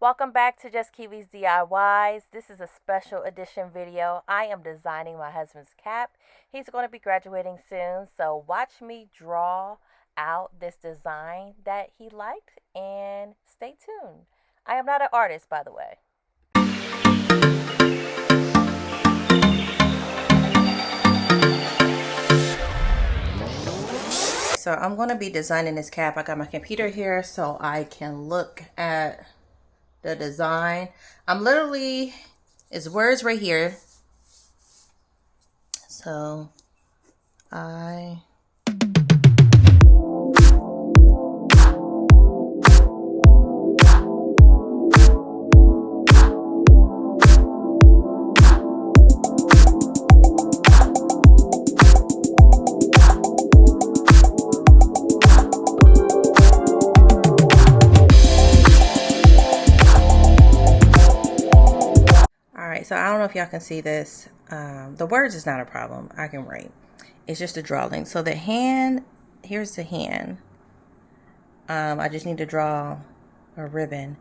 Welcome back to Just Kiwi's DIYs. This is a special edition video. I am designing my husband's cap. He's going to be graduating soon, so watch me draw out this design that he liked and stay tuned. I am not an artist, by the way. So I'm going to be designing this cap. I got my computer here so I can look at the design. It's words right here. So So I don't know if y'all can see this. The words is not a problem. I can write. It's just a drawing. So the hand, here's the hand. I just need to draw a ribbon.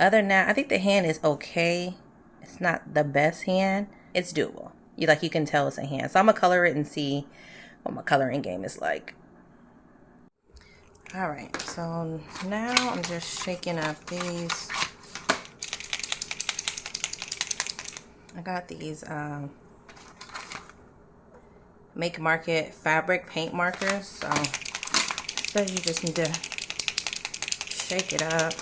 Other than that, I think the hand is okay. It's not the best hand. It's doable. You can tell it's a hand. So I'm gonna color it and see what my coloring game is like. All right, so now I'm just shaking up these. I got these Make Market fabric paint markers. So you just need to shake it up.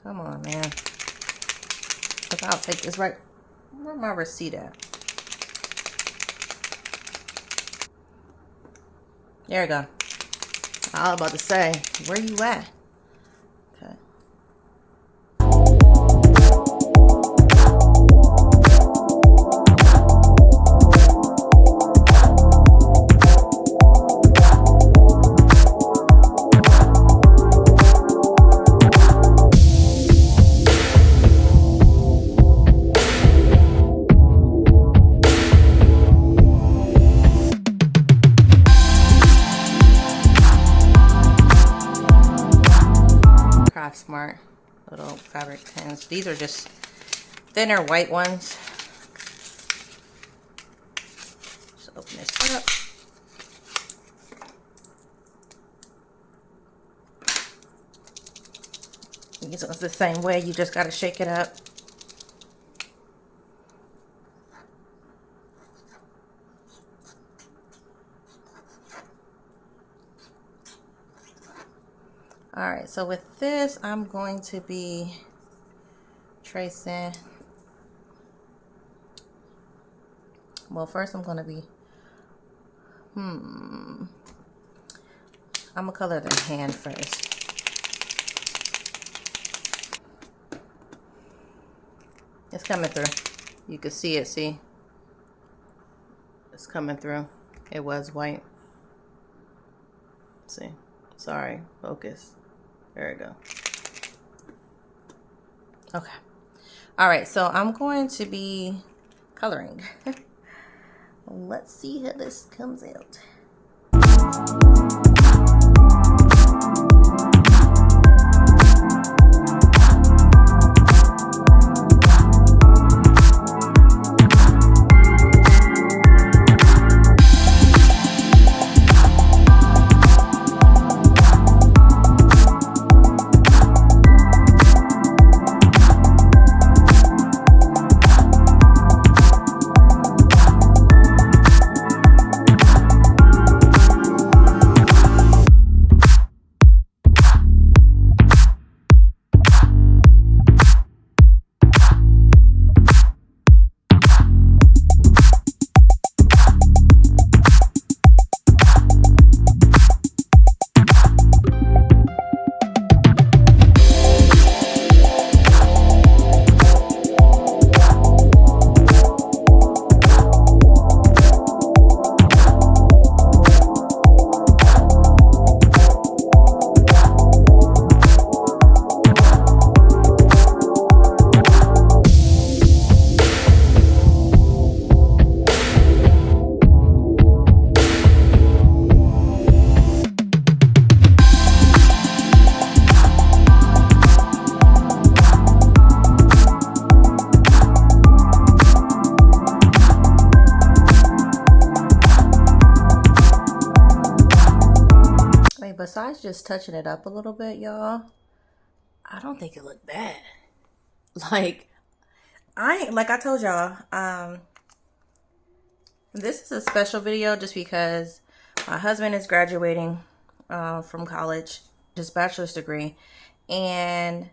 Come on, man. I'll take this right. Where's my receipt at? There we go. I was about to say, where you at? Okay. Smart little fabric pins. These are just thinner white ones. Just open this up. These ones the same way. You just got to shake it up. All right, so with this, I'm going to be tracing. Well, first I'm going to be, I'm going to color the hand first. It's coming through. You can see it, see? It's coming through. It was white. Let's see. Sorry, focus. There we go. Okay. All right, so I'm going to be coloring. Let's see how this comes out. besides just touching it up a little bit, y'all, I don't think it looked bad. Like, like I told y'all, this is a special video just because my husband is graduating from college, his bachelor's degree, and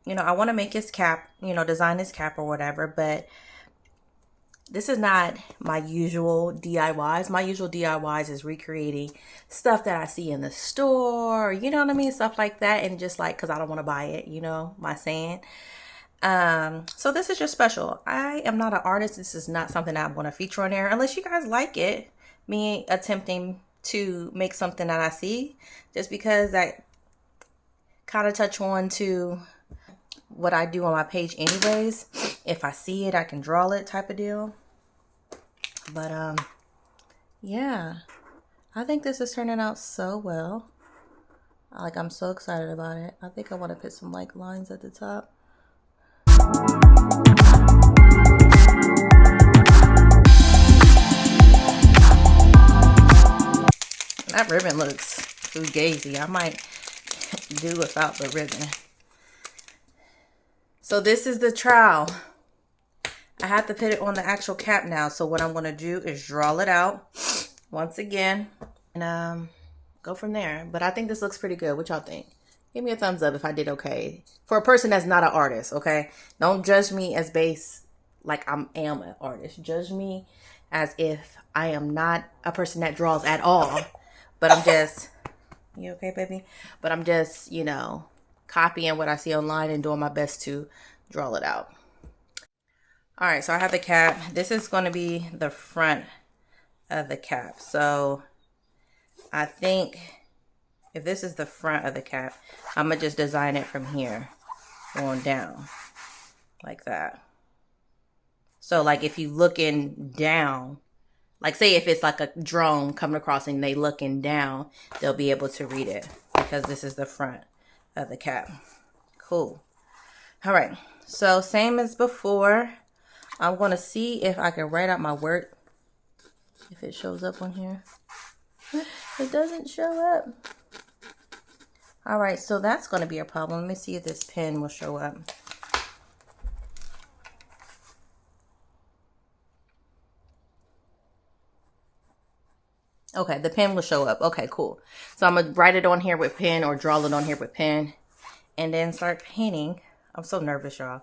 you know, I want to make his cap, you know, design his cap or whatever, but this is not my usual DIYs. My usual DIYs is recreating stuff that I see in the store, you know what I mean? Stuff like that. And just like, cause I don't want to buy it, you know, my saying. So this is just special. I am not an artist. This is not something that I'm going to feature on there unless you guys like it. Me attempting to make something that I see, just because that kind of touch on to what I do on my page anyways. If I see it, I can draw it type of deal. But yeah, I think this is turning out so well. Like, I'm so excited about it. I think I want to put some like lines at the top. That ribbon looks fugazi. I might do without the ribbon. So this is the trowel. I have to put it on the actual cap now. So what I'm going to do is draw it out once again and go from there. But I think this looks pretty good. What y'all think? Give me a thumbs up if I did okay. For a person that's not an artist, okay? Don't judge me as base like I am an artist. Judge me as if I am not a person that draws at all. But I'm just, you okay, baby? But I'm just, you know, copying what I see online and doing my best to draw it out. All right, so I have the cap. This is going to be the front of the cap. So I think if this is the front of the cap, I'm going to just design it from here going down like that. So like if you looking down, like say if it's like a drone coming across and they looking down, they'll be able to read it because this is the front of the cap. Cool. All right, so same as before. I'm going to see if I can write out my word. If it shows up on here. It doesn't show up. All right, so that's going to be a problem. Let me see if this pen will show up. Okay, the pen will show up. Okay, cool. So I'm going to write it on here with pen or draw it on here with pen and then start painting. I'm so nervous, y'all.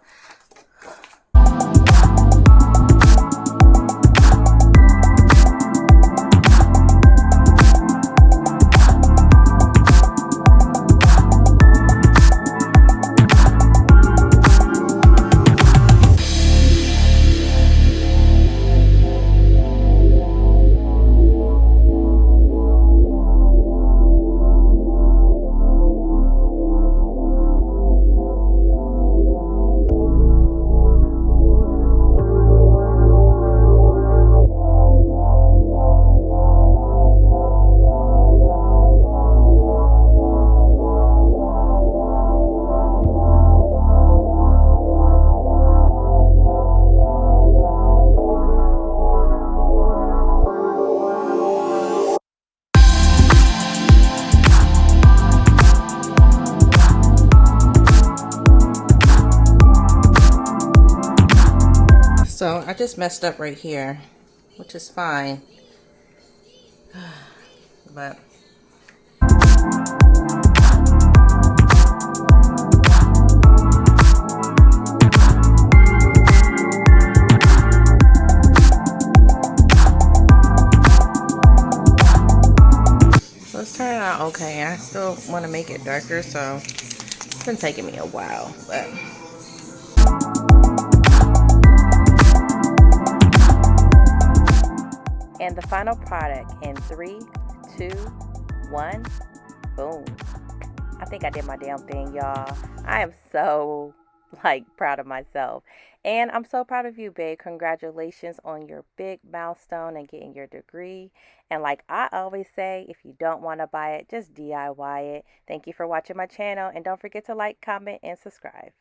So I just messed up right here, which is fine. But so it's turning out okay. I still want to make it darker, so it's been taking me a while, but and the final product in 3, 2, 1, boom. I think I did my damn thing, y'all. I am so like proud of myself. And I'm so proud of you, babe. Congratulations on your big milestone and getting your degree. And like I always say, if you don't want to buy it, just DIY it. Thank you for watching my channel. And don't forget to like, comment, and subscribe.